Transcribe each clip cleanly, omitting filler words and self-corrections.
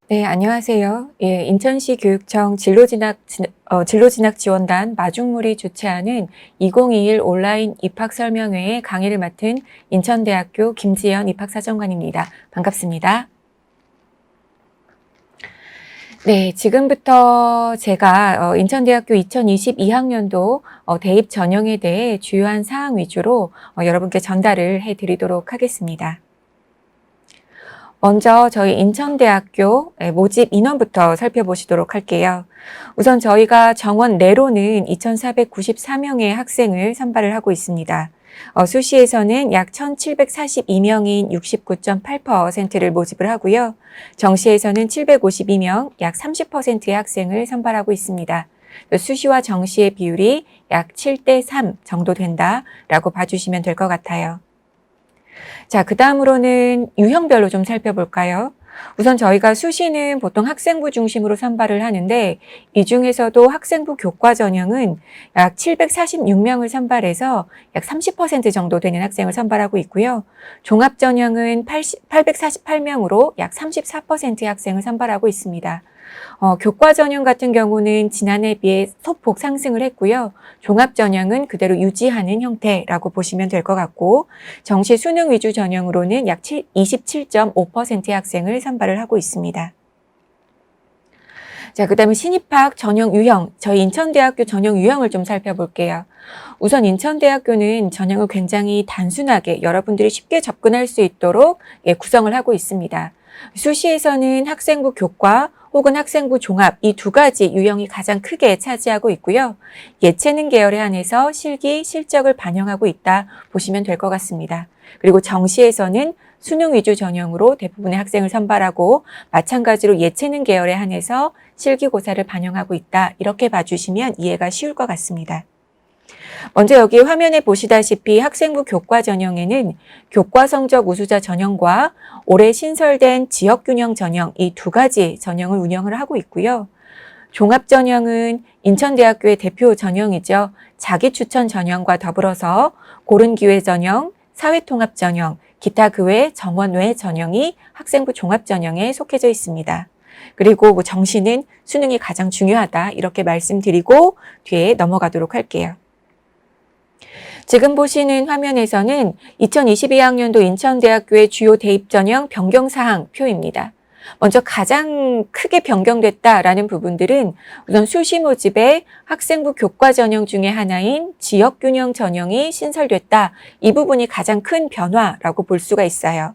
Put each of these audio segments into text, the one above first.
네, 안녕하세요. 예, 인천시 교육청 진로진학지원단 마중물이 주최하는 2021 온라인 입학설명회의 강의를 맡은 인천대학교 김지연 입학사정관입니다. 반갑습니다. 네, 지금부터 제가 인천대학교 2022학년도 대입 전형에 대해 주요한 사항 위주로 여러분께 전달을 해드리도록 하겠습니다. 먼저 저희 인천대학교 모집 인원부터 살펴보시도록 할게요. 우선 저희가 정원 내로는 2,494명의 학생을 선발을 하고 있습니다. 수시에서는 약 1,742명인 69.8%를 모집을 하고요. 정시에서는 752명, 약 30%의 학생을 선발하고 있습니다. 수시와 정시의 비율이 약 7대 3 정도 된다라고 봐주시면 될 것 같아요. 자, 그 다음으로는 유형별로 좀 살펴볼까요? 우선 저희가 수시는 보통 학생부 중심으로 선발을 하는데 이 중에서도 학생부 교과 전형은 약 746명을 선발해서 약 30% 정도 되는 학생을 선발하고 있고요. 종합 전형은 848명으로 약 34%의 학생을 선발하고 있습니다. 교과 전형 같은 경우는 지난해에 비해 소폭 상승을 했고요. 종합 전형은 그대로 유지하는 형태라고 보시면 될 것 같고 정시 수능 위주 전형으로는 약 27.5%의 학생을 선발을 하고 있습니다. 자, 그다음에 신입학 전형 유형, 저희 인천대학교 전형 유형을 좀 살펴볼게요. 우선 인천대학교는 전형을 굉장히 단순하게 여러분들이 쉽게 접근할 수 있도록 구성을 하고 있습니다. 수시에서는 학생부 교과 혹은 학생부 종합 이 두 가지 유형이 가장 크게 차지하고 있고요. 예체능 계열에 한해서 실기, 실적을 반영하고 있다 보시면 될 것 같습니다. 그리고 정시에서는 수능 위주 전형으로 대부분의 학생을 선발하고 마찬가지로 예체능 계열에 한해서 실기고사를 반영하고 있다. 이렇게 봐주시면 이해가 쉬울 것 같습니다. 먼저 여기 화면에 보시다시피 학생부 교과 전형에는 교과 성적 우수자 전형과 올해 신설된 지역균형 전형 이 두 가지 전형을 운영을 하고 있고요. 종합 전형은 인천대학교의 대표 전형이죠. 자기추천 전형과 더불어서 고른기회 전형, 사회통합 전형, 기타 그 외 정원 외 전형이 학생부 종합 전형에 속해져 있습니다. 그리고 정시는 수능이 가장 중요하다 이렇게 말씀드리고 뒤에 넘어가도록 할게요. 지금 보시는 화면에서는 2022학년도 인천대학교의 주요 대입 전형 변경 사항 표입니다. 먼저 가장 크게 변경됐다라는 부분들은 우선 수시 모집에 학생부 교과 전형 중에 하나인 지역균형 전형이 신설됐다. 이 부분이 가장 큰 변화라고 볼 수가 있어요.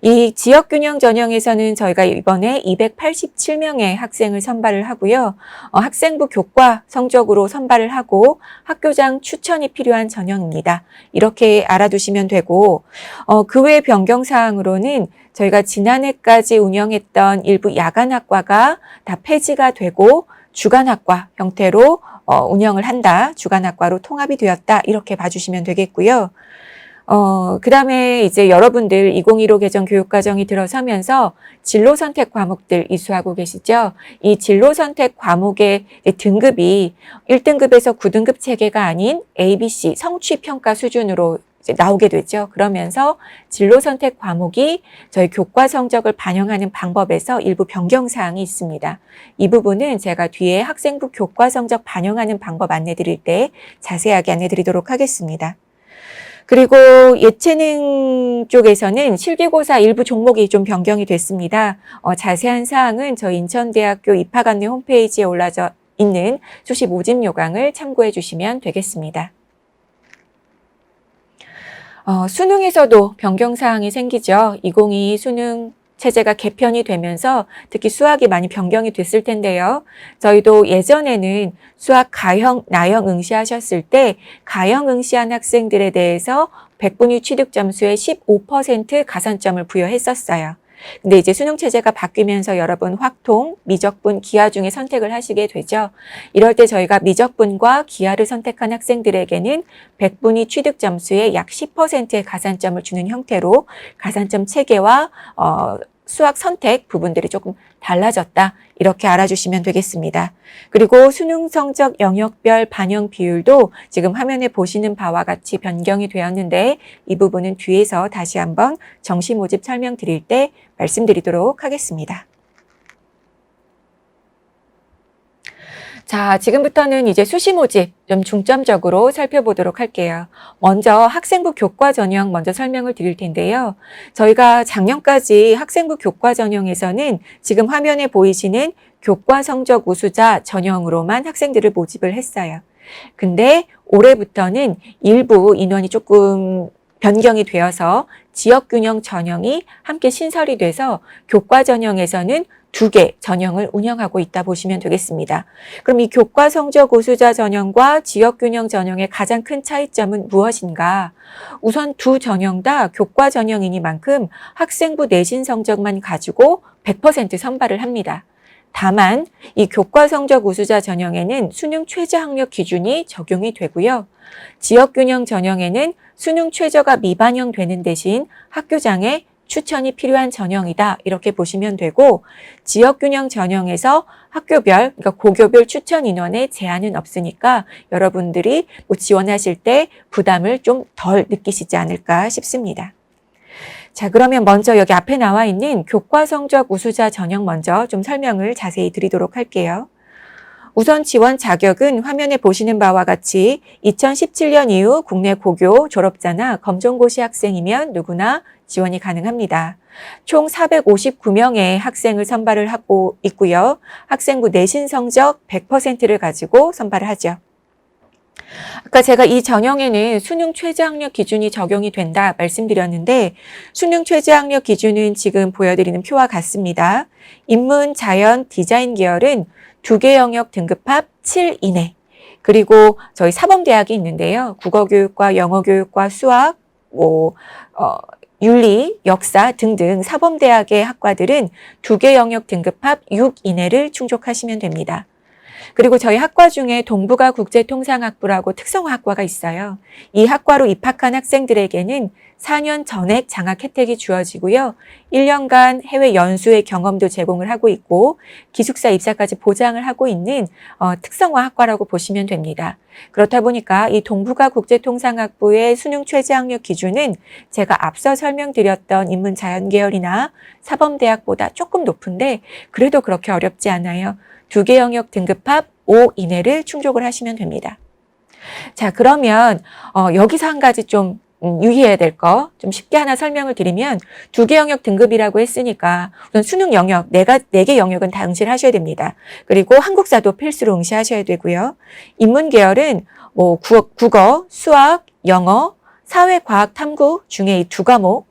이 지역균형 전형에서는 저희가 이번에 287명의 학생을 선발을 하고요. 학생부 교과 성적으로 선발을 하고 학교장 추천이 필요한 전형입니다. 이렇게 알아두시면 되고 그 외 변경사항으로는 저희가 지난해까지 운영했던 일부 야간학과가 다 폐지가 되고 주간학과 형태로 운영을 한다. 주간학과로 통합이 되었다. 이렇게 봐주시면 되겠고요. 그 다음에 이제 여러분들 2015 개정 교육과정이 들어서면서 진로 선택 과목들 이수하고 계시죠? 이 진로 선택 과목의 등급이 1등급에서 9등급 체계가 아닌 ABC 성취평가 수준으로 이제 나오게 되죠. 그러면서 진로 선택 과목이 저희 교과 성적을 반영하는 방법에서 일부 변경 사항이 있습니다. 이 부분은 제가 뒤에 학생부 교과 성적 반영하는 방법 안내 드릴 때 자세하게 안내 드리도록 하겠습니다. 그리고 예체능 쪽에서는 실기고사 일부 종목이 좀 변경이 됐습니다. 자세한 사항은 저희 인천대학교 입학 안내 홈페이지에 올라져 있는 수시 모집 요강을 참고해 주시면 되겠습니다. 수능에서도 변경 사항이 생기죠. 2022 수능 체제가 개편이 되면서 특히 수학이 많이 변경이 됐을 텐데요. 저희도 예전에는 수학 가형, 나형 응시하셨을 때 가형 응시한 학생들에 대해서 백분위 취득 점수의 15% 가산점을 부여했었어요. 근데 이제 수능 체제가 바뀌면서 여러분 확통, 미적분, 기하 중에 선택을 하시게 되죠. 이럴 때 저희가 미적분과 기하를 선택한 학생들에게는 백분위 취득 점수의 약 10%의 가산점을 주는 형태로 가산점 체계와 수학 선택 부분들이 조금 달라졌다. 이렇게 알아주시면 되겠습니다. 그리고 수능 성적 영역별 반영 비율도 지금 화면에 보시는 바와 같이 변경이 되었는데 이 부분은 뒤에서 다시 한번 정시 모집 설명드릴 때 말씀드리도록 하겠습니다. 자, 지금부터는 이제 수시 모집 좀 중점적으로 살펴보도록 할게요. 먼저 학생부 교과 전형 먼저 설명을 드릴 텐데요. 저희가 작년까지 학생부 교과 전형에서는 지금 화면에 보이시는 교과 성적 우수자 전형으로만 학생들을 모집을 했어요. 근데 올해부터는 일부 인원이 조금 변경이 되어서 지역균형 전형이 함께 신설이 돼서 교과 전형에서는 2개 전형을 운영하고 있다 보시면 되겠습니다. 그럼 이 교과 성적 우수자 전형과 지역균형 전형의 가장 큰 차이점은 무엇인가? 우선 두 전형 다 교과 전형이니만큼 학생부 내신 성적만 가지고 100% 선발을 합니다. 다만 이 교과 성적 우수자 전형에는 수능 최저 학력 기준이 적용이 되고요. 지역균형 전형에는 수능 최저가 미반영되는 대신 학교장의 추천이 필요한 전형이다 이렇게 보시면 되고, 지역균형 전형에서 학교별, 그러니까 고교별 추천 인원에 제한은 없으니까 여러분들이 지원하실 때 부담을 좀 덜 느끼시지 않을까 싶습니다. 자, 그러면 먼저 여기 앞에 나와 있는 교과 성적 우수자 전형 먼저 좀 설명을 자세히 드리도록 할게요. 우선 지원 자격은 화면에 보시는 바와 같이 2017년 이후 국내 고교 졸업자나 검정고시 학생이면 누구나 지원이 가능합니다. 총 459명의 학생을 선발을 하고 있고요. 학생부 내신 성적 100%를 가지고 선발을 하죠. 아까 제가 이 전형에는 수능 최저학력 기준이 적용이 된다 말씀드렸는데, 수능 최저학력 기준은 지금 보여드리는 표와 같습니다. 인문, 자연, 디자인 계열은 2개 영역 등급합 7 이내, 그리고 저희 사범대학이 있는데요. 국어교육과 영어교육과 수학, 윤리, 역사 등등 사범대학의 학과들은 2개 영역 등급합 6 이내를 충족하시면 됩니다. 그리고 저희 학과 중에 동북아 국제통상학부라고 특성화학과가 있어요. 이 학과로 입학한 학생들에게는 4년 전액 장학 혜택이 주어지고요. 1년간 해외 연수의 경험도 제공을 하고 있고 기숙사 입사까지 보장을 하고 있는 특성화학과라고 보시면 됩니다. 그렇다 보니까 이 동북아 국제통상학부의 수능 최저학력 기준은 제가 앞서 설명드렸던 인문자연계열이나 사범대학보다 조금 높은데 그래도 그렇게 어렵지 않아요. 2개 영역 등급합 5 이내를 충족을 하시면 됩니다. 자, 그러면 여기서 한 가지 좀 유의해야 될 거 좀 쉽게 하나 설명을 드리면, 2개 영역 등급이라고 했으니까 우선 수능 영역, 4개 영역은 다 응시를 하셔야 됩니다. 그리고 한국사도 필수로 응시하셔야 되고요. 인문 계열은 국어, 수학, 영어, 사회, 과학, 탐구 중에 이 2과목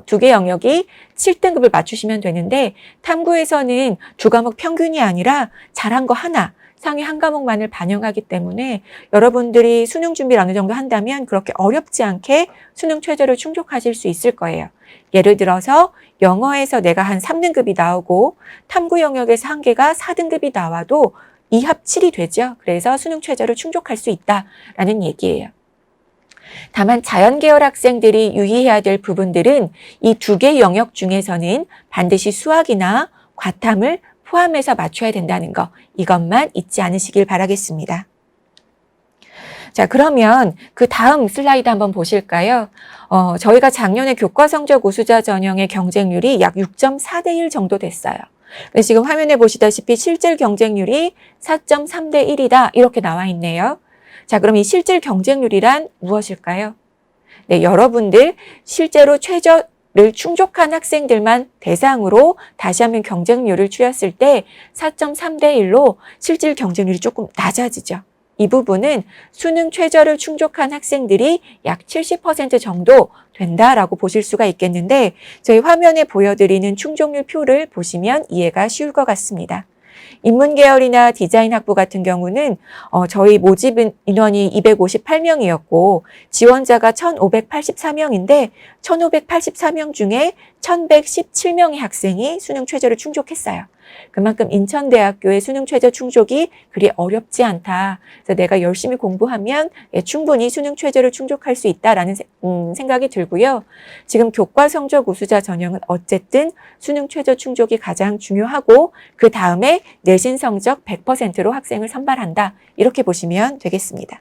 2개 영역이 7등급을 맞추시면 되는데, 탐구에서는 2과목 평균이 아니라 잘한 거 하나, 상위 1과목만을 반영하기 때문에 여러분들이 수능 준비를 어느 정도 한다면 그렇게 어렵지 않게 수능 최저를 충족하실 수 있을 거예요. 예를 들어서 영어에서 내가 한 3등급이 나오고 탐구 영역에서 한 개가 4등급이 나와도 2합 7이 되죠. 그래서 수능 최저를 충족할 수 있다라는 얘기예요. 다만 자연계열 학생들이 유의해야 될 부분들은 이 2개 영역 중에서는 반드시 수학이나 과탐을 포함해서 맞춰야 된다는 거, 이것만 잊지 않으시길 바라겠습니다. 자, 그러면 그 다음 슬라이드 한번 보실까요? 저희가 작년에 교과 성적 우수자 전형의 경쟁률이 약 6.4대 1 정도 됐어요. 지금 화면에 보시다시피 실질 경쟁률이 4.3대 1이다 이렇게 나와 있네요. 자, 그럼 이 실질 경쟁률이란 무엇일까요? 네, 여러분들 실제로 최저를 충족한 학생들만 대상으로 다시 한번 경쟁률을 추렸을 때 4.3대 1로 실질 경쟁률이 조금 낮아지죠. 이 부분은 수능 최저를 충족한 학생들이 약 70% 정도 된다라고 보실 수가 있겠는데, 저희 화면에 보여드리는 충족률 표를 보시면 이해가 쉬울 것 같습니다. 인문계열이나 디자인학부 같은 경우는 저희 모집 인원이 258명이었고 지원자가 1,584명인데 1,584명 중에 1,117명의 학생이 수능 최저를 충족했어요. 그만큼 인천대학교의 수능 최저 충족이 그리 어렵지 않다. 그래서 내가 열심히 공부하면 충분히 수능 최저를 충족할 수 있다라는 생각이 들고요. 지금 교과 성적 우수자 전형은 어쨌든 수능 최저 충족이 가장 중요하고 그 다음에 내신 성적 100%로 학생을 선발한다. 이렇게 보시면 되겠습니다.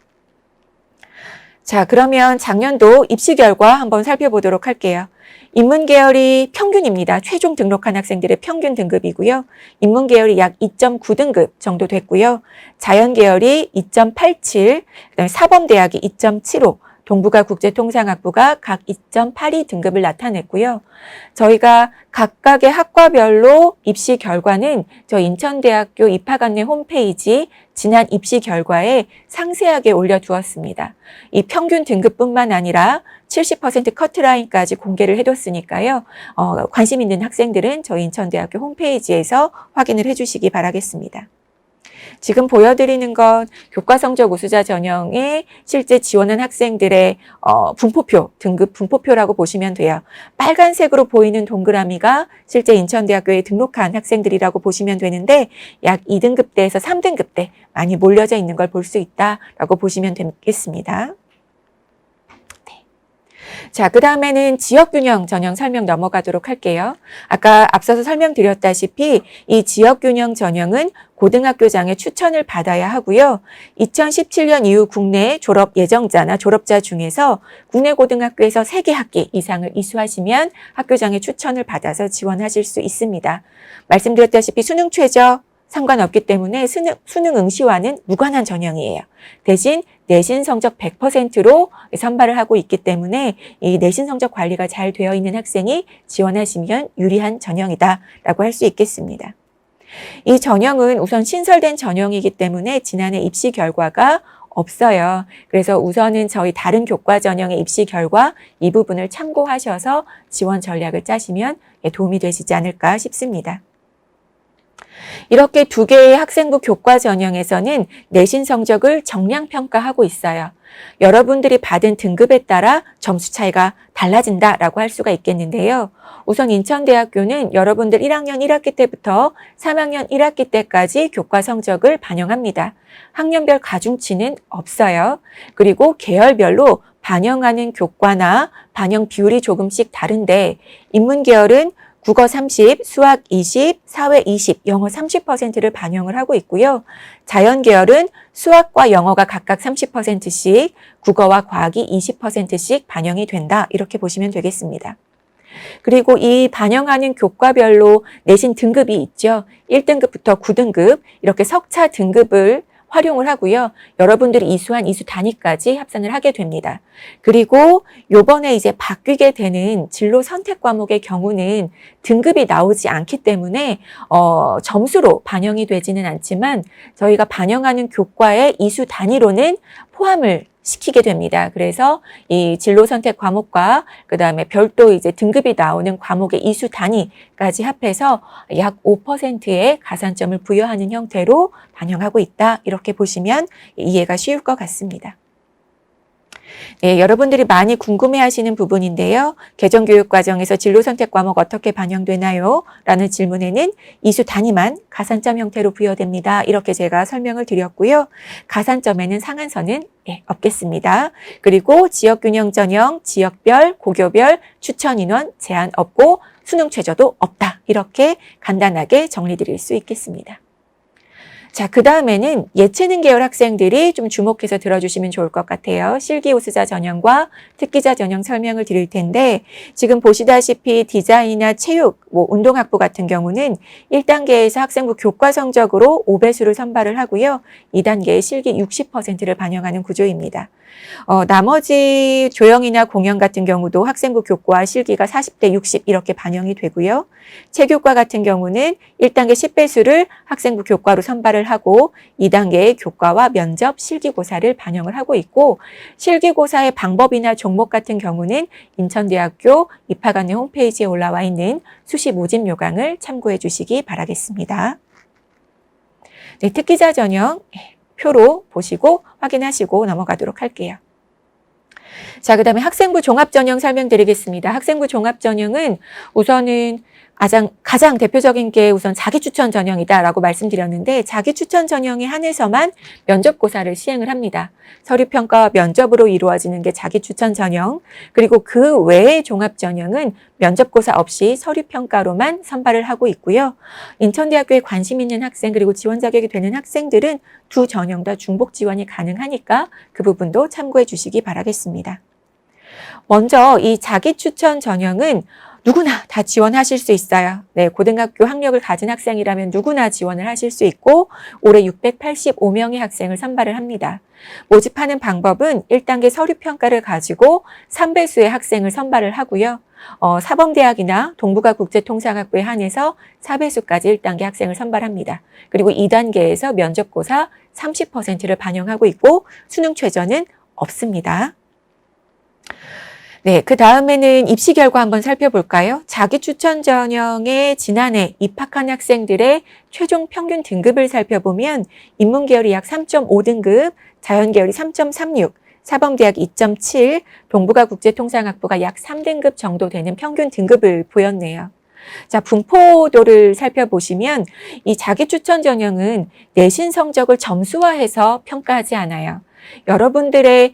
자, 그러면 작년도 입시 결과 한번 살펴보도록 할게요. 인문 계열이 평균입니다. 최종 등록한 학생들의 평균 등급이고요. 인문 계열이 약 2.9등급 정도 됐고요. 자연 계열이 2.87, 그다음에 사범대학이 2.75, 동북아 국제통상학부가 각 2.82 등급을 나타냈고요. 저희가 각각의 학과별로 입시 결과는 저희 인천대학교 입학안내 홈페이지 지난 입시 결과에 상세하게 올려두었습니다. 이 평균 등급뿐만 아니라 70% 커트라인까지 공개를 해뒀으니까요. 관심 있는 학생들은 저희 인천대학교 홈페이지에서 확인을 해주시기 바라겠습니다. 지금 보여드리는 건 교과성적 우수자 전형에 실제 지원한 학생들의 분포표, 등급 분포표라고 보시면 돼요. 빨간색으로 보이는 동그라미가 실제 인천대학교에 등록한 학생들이라고 보시면 되는데 약 2등급대에서 3등급대 많이 몰려져 있는 걸 볼 수 있다라고 보시면 되겠습니다. 자, 그 다음에는 지역균형 전형 설명 넘어가도록 할게요. 아까 앞서서 설명드렸다시피 이 지역균형 전형은 고등학교장의 추천을 받아야 하고요. 2017년 이후 국내 졸업 예정자나 졸업자 중에서 국내 고등학교에서 3개 학기 이상을 이수하시면 학교장의 추천을 받아서 지원하실 수 있습니다. 말씀드렸다시피 수능 최저 상관없기 때문에 수능 응시와는 무관한 전형이에요. 대신 내신 성적 100%로 선발을 하고 있기 때문에 이 내신 성적 관리가 잘 되어 있는 학생이 지원하시면 유리한 전형이다라고 할 수 있겠습니다. 이 전형은 우선 신설된 전형이기 때문에 지난해 입시 결과가 없어요. 그래서 우선은 저희 다른 교과 전형의 입시 결과 이 부분을 참고하셔서 지원 전략을 짜시면 도움이 되시지 않을까 싶습니다. 이렇게 2개의 학생부 교과 전형에서는 내신 성적을 정량평가하고 있어요. 여러분들이 받은 등급에 따라 점수 차이가 달라진다라고 할 수가 있겠는데요. 우선 인천대학교는 여러분들 1학년 1학기 때부터 3학년 1학기 때까지 교과 성적을 반영합니다. 학년별 가중치는 없어요. 그리고 계열별로 반영하는 교과나 반영 비율이 조금씩 다른데 인문계열은 국어 30, 수학 20, 사회 20, 영어 30%를 반영을 하고 있고요. 자연계열은 수학과 영어가 각각 30%씩, 국어와 과학이 20%씩 반영이 된다. 이렇게 보시면 되겠습니다. 그리고 이 반영하는 교과별로 내신 등급이 있죠. 1등급부터 9등급 이렇게 석차 등급을 활용을 하고요. 여러분들이 이수한 이수 단위까지 합산을 하게 됩니다. 그리고 요번에 이제 바뀌게 되는 진로 선택 과목의 경우는 등급이 나오지 않기 때문에 점수로 반영이 되지는 않지만 저희가 반영하는 교과의 이수 단위로는 포함을 시키게 됩니다. 그래서 이 진로 선택 과목과 그다음에 별도 이제 등급이 나오는 과목의 이수 단위까지 합해서 약 5%의 가산점을 부여하는 형태로 반영하고 있다. 이렇게 보시면 이해가 쉬울 것 같습니다. 네, 여러분들이 많이 궁금해하시는 부분인데요. 개정교육과정에서 진로선택 과목 어떻게 반영되나요? 라는 질문에는 이수 단위만 가산점 형태로 부여됩니다. 이렇게 제가 설명을 드렸고요. 가산점에는 상한선은 없겠습니다. 그리고 지역균형 전형, 지역별, 고교별, 추천인원 제한 없고 수능 최저도 없다. 이렇게 간단하게 정리드릴 수 있겠습니다. 자, 그 다음에는 예체능 계열 학생들이 좀 주목해서 들어주시면 좋을 것 같아요. 실기 우수자 전형과 특기자 전형 설명을 드릴 텐데 지금 보시다시피 디자인이나 체육, 운동학부 같은 경우는 1단계에서 학생부 교과 성적으로 5배수를 선발을 하고요. 2단계에 실기 60%를 반영하는 구조입니다. 나머지 조형이나 공연 같은 경우도 학생부 교과 실기가 40대 60 이렇게 반영이 되고요. 체교과 같은 경우는 1단계 10배수를 학생부 교과로 선발을 하고 2단계의 교과와 면접, 실기고사를 반영을 하고 있고 실기고사의 방법이나 종목 같은 경우는 인천대학교 입학안내 홈페이지에 올라와 있는 수시 모집 요강을 참고해 주시기 바라겠습니다. 네, 특기자 전형 표로 보시고 확인하시고 넘어가도록 할게요. 자, 그다음에 학생부 종합전형 설명드리겠습니다. 학생부 종합전형은 우선은 가장 대표적인 게 우선 자기추천 전형이다라고 말씀드렸는데 자기추천 전형에 한해서만 면접고사를 시행을 합니다. 서류평가와 면접으로 이루어지는 게 자기추천 전형, 그리고 그 외의 종합전형은 면접고사 없이 서류평가로만 선발을 하고 있고요. 인천대학교에 관심 있는 학생 그리고 지원 자격이 되는 학생들은 두 전형 다 중복 지원이 가능하니까 그 부분도 참고해 주시기 바라겠습니다. 먼저 이 자기추천 전형은 누구나 다 지원하실 수 있어요. 네, 고등학교 학력을 가진 학생이라면 누구나 지원을 하실 수 있고 올해 685명의 학생을 선발을 합니다. 모집하는 방법은 1단계 서류평가를 가지고 3배수의 학생을 선발을 하고요. 사범대학이나 동북아 국제통상학부에 한해서 4배수까지 1단계 학생을 선발합니다. 그리고 2단계에서 면접고사 30%를 반영하고 있고 수능 최저는 없습니다. 네, 그 다음에는 입시 결과 한번 살펴볼까요? 자기추천 전형에 지난해 입학한 학생들의 최종 평균 등급을 살펴보면 인문계열이 약 3.5등급, 자연계열이 3.36, 사범대학 2.7, 동북아 국제통상학부가 약 3등급 정도 되는 평균 등급을 보였네요. 자, 분포도를 살펴보시면 이 자기추천 전형은 내신 성적을 점수화해서 평가하지 않아요. 여러분들의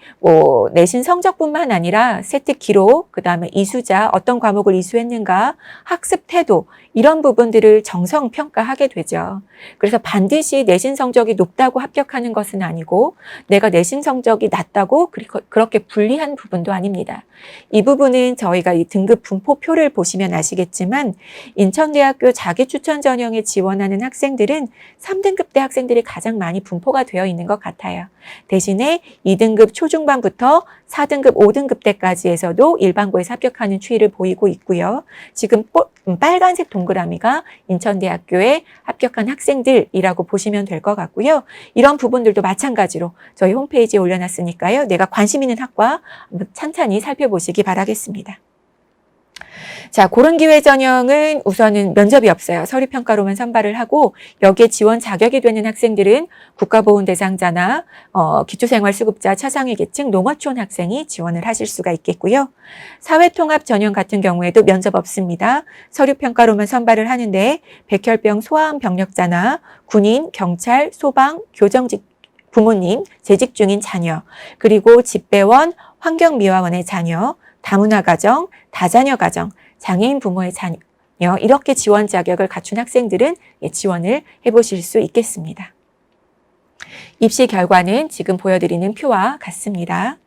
내신 성적뿐만 아니라 세특 기록, 그다음에 이수자, 어떤 과목을 이수했는가, 학습 태도 이런 부분들을 정성 평가하게 되죠. 그래서 반드시 내신 성적이 높다고 합격하는 것은 아니고 내가 내신 성적이 낮다고 그렇게 불리한 부분도 아닙니다. 이 부분은 저희가 이 등급 분포표를 보시면 아시겠지만 인천대학교 자기추천 전형에 지원하는 학생들은 3등급대 학생들이 가장 많이 분포가 되어 있는 것 같아요. 대신에 2등급 초중반부터 4등급, 5등급 때까지에서도 일반고에서 합격하는 추이를 보이고 있고요. 지금 빨간색 동그라미가 인천대학교에 합격한 학생들이라고 보시면 될 것 같고요. 이런 부분들도 마찬가지로 저희 홈페이지에 올려놨으니까요. 내가 관심 있는 학과 찬찬히 살펴보시기 바라겠습니다. 자, 고른기회 전형은 우선은 면접이 없어요. 서류평가로만 선발을 하고 여기에 지원 자격이 되는 학생들은 국가보훈 대상자나 기초생활수급자, 차상위 계층, 농어촌 학생이 지원을 하실 수가 있겠고요. 사회통합 전형 같은 경우에도 면접 없습니다. 서류평가로만 선발을 하는데 백혈병 소아암 병력자나 군인, 경찰, 소방, 교정직 부모님, 재직 중인 자녀, 그리고 집배원, 환경미화원의 자녀, 다문화 가정, 다자녀 가정, 장애인 부모의 자녀 이렇게 지원 자격을 갖춘 학생들은 지원을 해보실 수 있겠습니다. 입시 결과는 지금 보여드리는 표와 같습니다.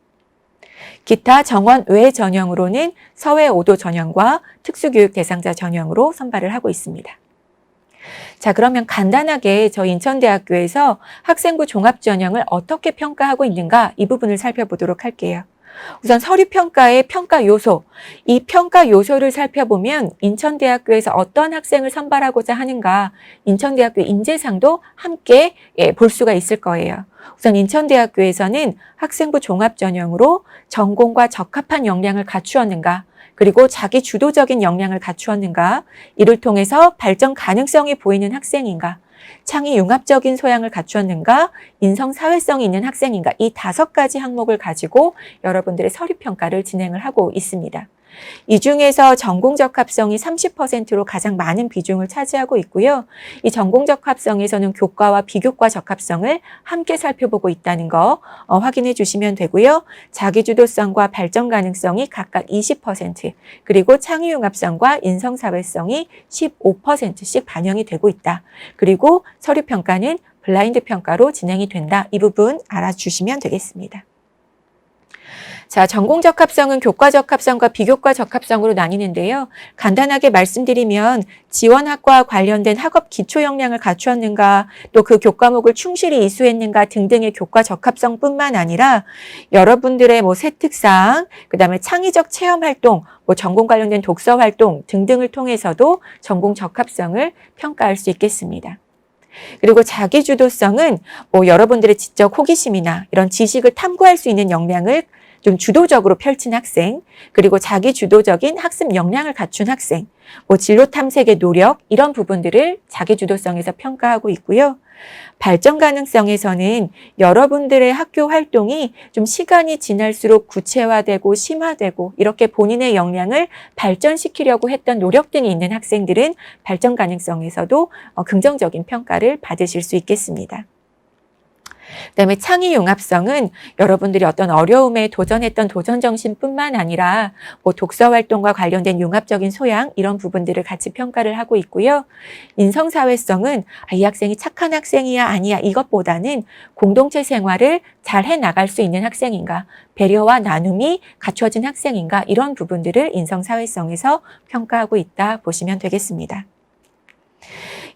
기타 정원 외 전형으로는 서해 5도 전형과 특수교육 대상자 전형으로 선발을 하고 있습니다. 자, 그러면 간단하게 저희 인천대학교에서 학생부 종합전형을 어떻게 평가하고 있는가 이 부분을 살펴보도록 할게요. 우선 서류평가의 평가 요소, 이 평가 요소를 살펴보면 인천대학교에서 어떤 학생을 선발하고자 하는가, 인천대학교 인재상도 함께 볼 수가 있을 거예요. 우선 인천대학교에서는 학생부 종합전형으로 전공과 적합한 역량을 갖추었는가, 그리고 자기 주도적인 역량을 갖추었는가, 이를 통해서 발전 가능성이 보이는 학생인가, 창의 융합적인 소양을 갖추었는가, 인성 사회성이 있는 학생인가, 이 5가지 항목을 가지고 여러분들의 서류평가를 진행을 하고 있습니다. 이 중에서 전공 적합성이 30%로 가장 많은 비중을 차지하고 있고요. 이 전공 적합성에서는 교과와 비교과 적합성을 함께 살펴보고 있다는 거 확인해 주시면 되고요. 자기주도성과 발전 가능성이 각각 20%, 그리고 창의융합성과 인성사회성이 15%씩 반영이 되고 있다. 그리고 서류평가는 블라인드 평가로 진행이 된다. 이 부분 알아주시면 되겠습니다. 자, 전공 적합성은 교과 적합성과 비교과 적합성으로 나뉘는데요. 간단하게 말씀드리면 지원학과와 관련된 학업 기초 역량을 갖추었는가, 또 그 교과목을 충실히 이수했는가 등등의 교과 적합성뿐만 아니라 여러분들의 세특사항, 그다음에 창의적 체험 활동, 전공 관련된 독서 활동 등등을 통해서도 전공 적합성을 평가할 수 있겠습니다. 그리고 자기주도성은 여러분들의 지적 호기심이나 이런 지식을 탐구할 수 있는 역량을 좀 주도적으로 펼친 학생, 그리고 자기 주도적인 학습 역량을 갖춘 학생, 진로 탐색의 노력 이런 부분들을 자기 주도성에서 평가하고 있고요. 발전 가능성에서는 여러분들의 학교 활동이 좀 시간이 지날수록 구체화되고 심화되고 이렇게 본인의 역량을 발전시키려고 했던 노력 등이 있는 학생들은 발전 가능성에서도 긍정적인 평가를 받으실 수 있겠습니다. 그다음에 창의 융합성은 여러분들이 어떤 어려움에 도전했던 도전 정신뿐만 아니라 독서 활동과 관련된 융합적인 소양 이런 부분들을 같이 평가를 하고 있고요. 인성사회성은 이 학생이 착한 학생이야 아니야 이것보다는 공동체 생활을 잘 해나갈 수 있는 학생인가, 배려와 나눔이 갖춰진 학생인가 이런 부분들을 인성사회성에서 평가하고 있다 보시면 되겠습니다.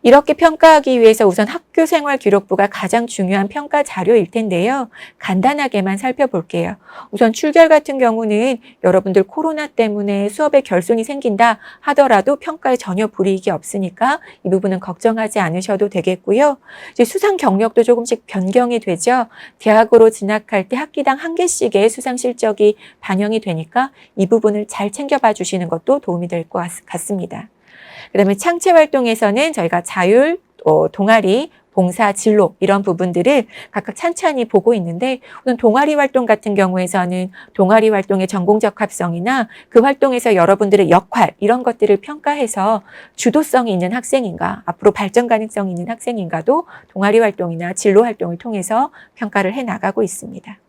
이렇게 평가하기 위해서 우선 학교생활기록부가 가장 중요한 평가 자료일 텐데요. 간단하게만 살펴볼게요. 우선 출결 같은 경우는 여러분들 코로나 때문에 수업에 결손이 생긴다 하더라도 평가에 전혀 불이익이 없으니까 이 부분은 걱정하지 않으셔도 되겠고요. 이제 수상 경력도 조금씩 변경이 되죠. 대학으로 진학할 때 학기당 1개씩의 수상 실적이 반영이 되니까 이 부분을 잘 챙겨봐 주시는 것도 도움이 될 것 같습니다. 그다음에 창체 활동에서는 저희가 자율, 동아리, 봉사, 진로 이런 부분들을 각각 찬찬히 보고 있는데 우선 동아리 활동 같은 경우에서는 동아리 활동의 전공적 합성이나 그 활동에서 여러분들의 역할 이런 것들을 평가해서 주도성이 있는 학생인가, 앞으로 발전 가능성이 있는 학생인가도 동아리 활동이나 진로 활동을 통해서 평가를 해 나가고 있습니다.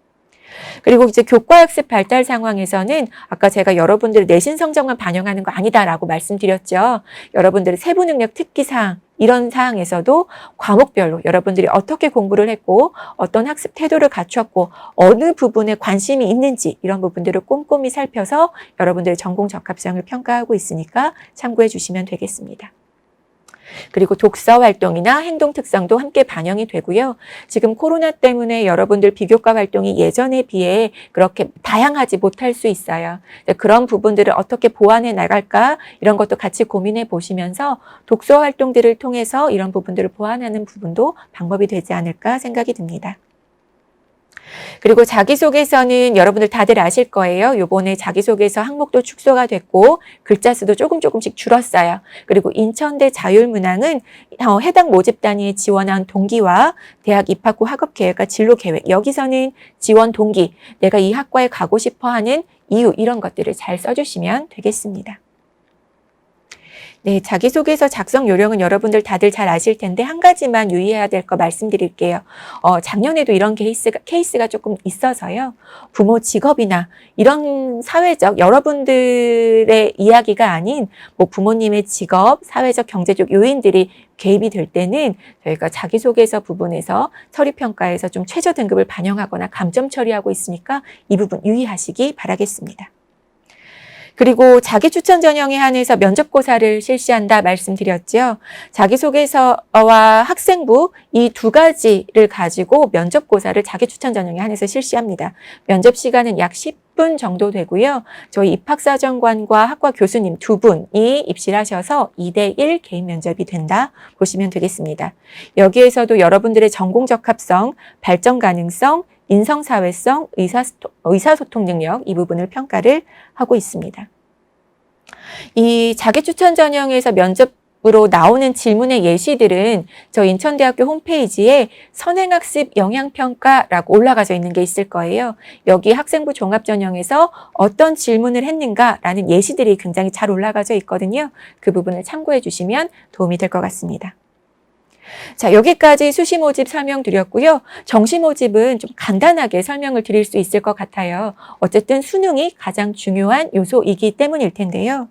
그리고 이제 교과학습 발달 상황에서는 아까 제가 여러분들의 내신 성적만 반영하는 거 아니다라고 말씀드렸죠. 여러분들의 세부 능력 특기 사항 이런 사항에서도 과목별로 여러분들이 어떻게 공부를 했고 어떤 학습 태도를 갖췄고 어느 부분에 관심이 있는지 이런 부분들을 꼼꼼히 살펴서 여러분들의 전공 적합성을 평가하고 있으니까 참고해 주시면 되겠습니다. 그리고 독서 활동이나 행동 특성도 함께 반영이 되고요. 지금 코로나 때문에 여러분들 비교과 활동이 예전에 비해 그렇게 다양하지 못할 수 있어요. 그런 부분들을 어떻게 보완해 나갈까 이런 것도 같이 고민해 보시면서 독서 활동들을 통해서 이런 부분들을 보완하는 부분도 방법이 되지 않을까 생각이 듭니다. 그리고 자기소개서는 여러분들 다들 아실 거예요. 요번에 자기소개서 항목도 축소가 됐고 글자 수도 조금씩 줄었어요. 그리고 인천대 자율문항은 해당 모집 단위에 지원한 동기와 대학 입학 후 학업 계획과 진로 계획 여기서는 지원 동기, 내가 이 학과에 가고 싶어 하는 이유 이런 것들을 잘 써주시면 되겠습니다. 네, 자기소개서 작성 요령은 여러분들 다들 잘 아실 텐데 한 가지만 유의해야 될 거 말씀드릴게요. 작년에도 이런 케이스가 조금 있어서요. 부모 직업이나 이런 사회적 여러분들의 이야기가 아닌 부모님의 직업, 사회적 경제적 요인들이 개입이 될 때는 저희가 자기소개서 부분에서 서류평가에서 좀 최저 등급을 반영하거나 감점 처리하고 있으니까 이 부분 유의하시기 바라겠습니다. 그리고 자기추천 전형에 한해서 면접고사를 실시한다 말씀드렸죠. 자기소개서와 학생부 이 두 가지를 가지고 면접고사를 자기추천 전형에 한해서 실시합니다. 면접 시간은 약 10분 정도 되고요. 저희 입학사정관과 학과 교수님 두 분이 입시를 하셔서 2대1 개인 면접이 된다 보시면 되겠습니다. 여기에서도 여러분들의 전공 적합성, 발전 가능성, 인성사회성, 의사소통 능력 이 부분을 평가를 하고 있습니다. 이 자기추천 전형에서 면접으로 나오는 질문의 예시들은 저 인천대학교 홈페이지에 선행학습 영향평가라고 올라가져 있는 게 있을 거예요. 여기 학생부 종합전형에서 어떤 질문을 했는가라는 예시들이 굉장히 잘 올라가져 있거든요. 그 부분을 참고해 주시면 도움이 될 것 같습니다. 자, 여기까지 수시 모집 설명드렸고요. 정시 모집은 좀 간단하게 설명을 드릴 수 있을 것 같아요. 어쨌든 수능이 가장 중요한 요소이기 때문일 텐데요.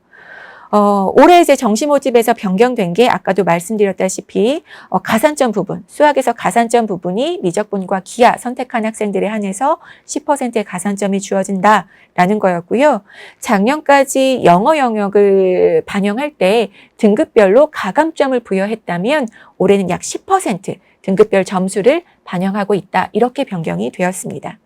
올해 이제 정시 모집에서 변경된 게 아까도 말씀드렸다시피 가산점 부분, 수학에서 가산점 부분이 미적분과 기하 선택한 학생들에 한해서 10%의 가산점이 주어진다라는 거였고요. 작년까지 영어 영역을 반영할 때 등급별로 가감점을 부여했다면 올해는 약 10% 등급별 점수를 반영하고 있다. 이렇게 변경이 되었습니다.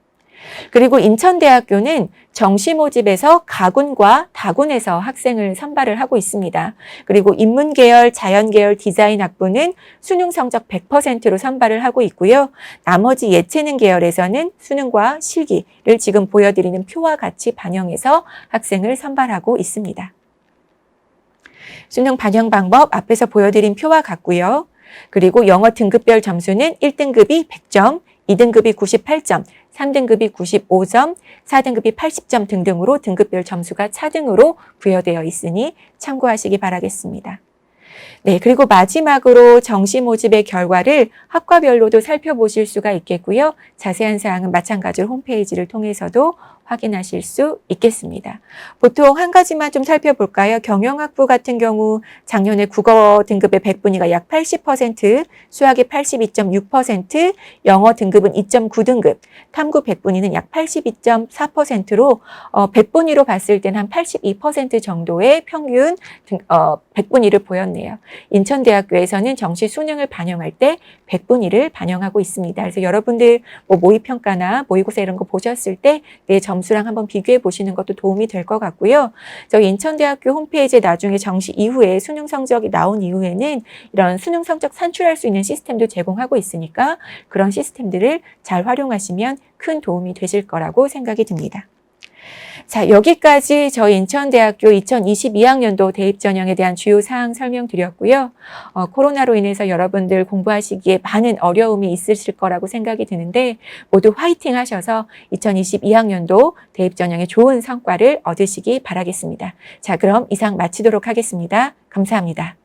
그리고 인천대학교는 정시 모집에서 가군과 다군에서 학생을 선발을 하고 있습니다. 그리고 인문계열, 자연계열, 디자인 학부는 수능 성적 100%로 선발을 하고 있고요. 나머지 예체능 계열에서는 수능과 실기를 지금 보여드리는 표와 같이 반영해서 학생을 선발하고 있습니다. 수능 반영 방법 앞에서 보여드린 표와 같고요. 그리고 영어 등급별 점수는 1등급이 100점, 2등급이 98점, 3등급이 95점, 4등급이 80점 등등으로 등급별 점수가 차등으로 부여되어 있으니 참고하시기 바라겠습니다. 네, 그리고 마지막으로 정시 모집의 결과를 학과별로도 살펴보실 수가 있겠고요. 자세한 사항은 마찬가지로 홈페이지를 통해서도 확인하실 수 있겠습니다. 보통 한 가지만 좀 살펴볼까요? 경영학부 같은 경우 작년에 국어 등급의 100분위가 약 80%, 수학이 82.6%, 영어 등급은 2.9등급, 탐구 100분위는 약 82.4%로 100분위로 봤을 때는 한 82% 정도의 평균 100분위를 보였네요. 인천대학교에서는 정시 수능을 반영할 때 100분위를 반영하고 있습니다. 그래서 여러분들 뭐 모의평가나 모의고사 이런 거 보셨을 때 내 점수랑 한번 비교해 보시는 것도 도움이 될 것 같고요. 저희 인천대학교 홈페이지에 나중에 정시 이후에 수능 성적이 나온 이후에는 이런 수능 성적 산출할 수 있는 시스템도 제공하고 있으니까 그런 시스템들을 잘 활용하시면 큰 도움이 되실 거라고 생각이 듭니다. 자, 여기까지 저희 인천대학교 2022학년도 대입전형에 대한 주요 사항 설명드렸고요. 코로나로 인해서 여러분들 공부하시기에 많은 어려움이 있으실 거라고 생각이 드는데 모두 화이팅 하셔서 2022학년도 대입전형에 좋은 성과를 얻으시기 바라겠습니다. 자, 그럼 이상 마치도록 하겠습니다. 감사합니다.